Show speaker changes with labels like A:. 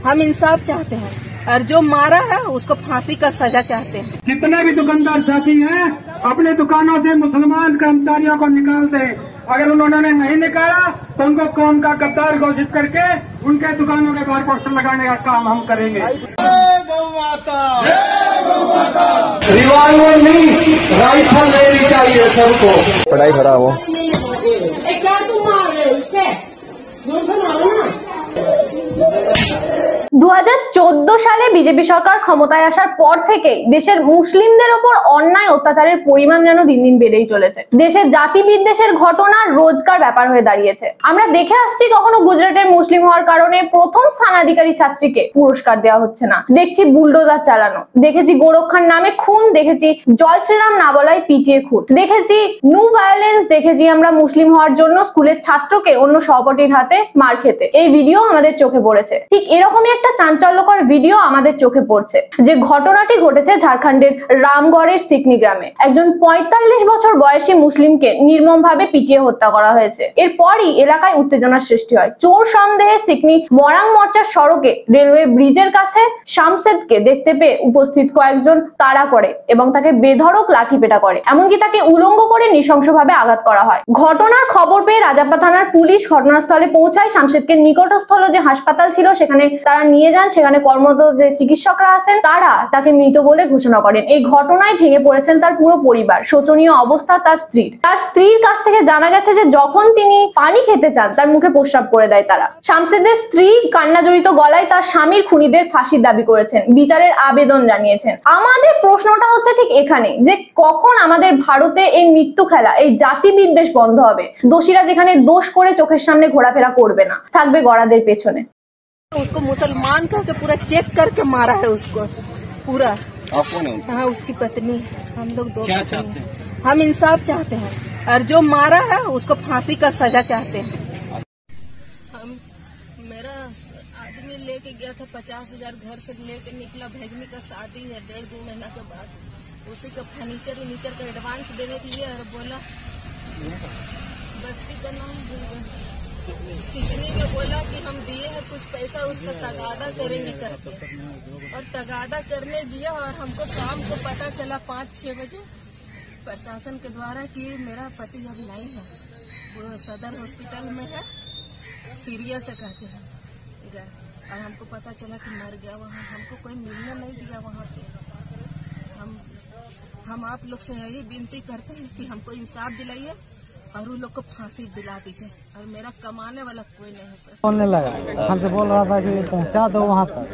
A: हम इंसाफ चाहते हैं और जो मारा है उसको फांसी का सजा चाहते हैं।
B: जितने भी दुकानदार साथी हैं अपने दुकानों से मुसलमान कर्मचारियों को निकाल दे। अगर उन्होंने नहीं निकाला तो उनको कौम का गद्दार घोषित करके उनके दुकानों के बाहर पोस्टर लगाने का काम हम करेंगे। रिवॉल्वर नहीं, राइफल लेनी चाहिए सबको।
C: पढ़ाई खराब हो
D: क्या तुम मार रहे हो इससे? जोर से मारो ना।
E: 2014 সালে বিজেপি সরকার ক্ষমতায় আসার পর থেকে দেশের মুসলিমদের ওপর অন্যায় অত্যাচারের পরিমাণ যেন দিন দিন বেড়েই চলেছে। দেশের জাতি বিদ্বেষের ঘটনা রোজকার ব্যাপার হয়ে দাঁড়িয়েছে। আমরা দেখে আসছি কখনো গুজরাটের মুসলিম হওয়ার কারণে প্রথম স্থানাধিকারী ছাত্রীকে পুরস্কার দেওয়া হচ্ছে না, দেখছি বুলডোজার চালানো, দেখেছি গোরক্ষার নামে খুন, দেখেছি জয় শ্রীরাম না বলায় পিটিয়ে খুন, দেখেছি নো ভায়োলেন্স, দেখেছি আমরা মুসলিম হওয়ার জন্য স্কুলের ছাত্রকে অন্য সহপাঠীর হাতে মার খেতে। এই ভিডিও আমাদের চোখে পড়েছে। ঠিক এরকমই একটা চাঞ্চল্যকর ভিডিও আমাদের চোখে পড়ছে যে ঘটনাটি ঘটেছে ঝাড়খণ্ডের রামগড়ের সিকনি গ্রামে। একজন 45 বছর বয়সী মুসলিমকে নির্মমভাবে পিটিয়ে হত্যা করা হয়েছে। এরপরই এলাকায় উত্তেজনার সৃষ্টি হয়। চোর সন্দেহে সিকনি মরাং মর্চার সড়কে রেলওয়ে ব্রিজের কাছে শামশেদকে দেখতে পেয়ে উপস্থিত কয়েকজন তাড়া করে এবং তাকে বেধড়ক লাঠিপেটা করে, এমনকি তাকে উলঙ্গ করে নৃশংসভাবে আঘাত করা হয়। ঘটনার খবর পেয়ে রাজাপ্পা থানার পুলিশ ঘটনাস্থলে পৌঁছায়। শামশেদকে নিকটস্থ যে হাসপাতাল ছিল সেখানে তারা নিয়ে যান। সেখানে কর্মরত যে চিকিৎসকরা আছেন তারা তাকে মৃত বলে ঘোষণা করেন। এই ঘটনায় ভেঙে পড়েছেন তার পুরো পরিবার। শোচনীয় অবস্থা তার স্ত্রীর কাছ থেকে জানা গেছে যে যখন তিনি পানি খেতে চান তার মুখে প্রস্রাব করে দেয় তারা। শামশেদের স্ত্রী কান্নাজড়িত গলায় তার স্বামীর খুনিদের ফাঁসির দাবি করেছেন, বিচারের আবেদন জানিয়েছেন। আমাদের প্রশ্নটা হচ্ছে ঠিক এখানে যে কখন আমাদের ভারতে এই মৃত্যু খেলা, এই জাতি বিদ্বেষ বন্ধ হবে? দোষীরা যেখানে দোষ করে চোখের সামনে ঘোরাফেরা করবে না, থাকবে গড়াদের পেছনে।
A: उसको मुसलमान कह के पूरा चेक करके मारा है उसको पूरा।
C: आप कौन है?
A: हाँ, उसकी पत्नी। हम लोग दो पत्नी। हम इंसाफ चाहते हैं और जो मारा है उसको फांसी का सजा चाहते हैं। हम मेरा आदमी लेके गया था 50,000 घर से लेके निकला, भेजने का शादी है 1.5-2 महीना के बाद। उसी का फर्नीचर का एडवांस देने के लिए और बोला बस्ती का नाम भूल गया, कितने में बोला कि हम दिए हैं कुछ पैसा, उसका तगादा करेंगे करके, और तगादा करने दिया। और हमको शाम को पता चला 5-6 बजे प्रशासन के द्वारा कि मेरा पति अब नहीं है, वो सदर हॉस्पिटल में है, सीरियस है कहते हैं। और हमको पता चला कि मर गया वहाँ। हमको कोई मिलने नहीं दिया वहाँ पे। हम आप लोग से यही विनती करते हैं कि हमको इंसाफ दिलाइए और उन लोग को फांसी दिला दीजिए। और मेरा कमाने वाला कोई नहीं है सर।
F: बोलने लगा, हमसे बोल रहा था कि पहुंचा दो वहाँ तक।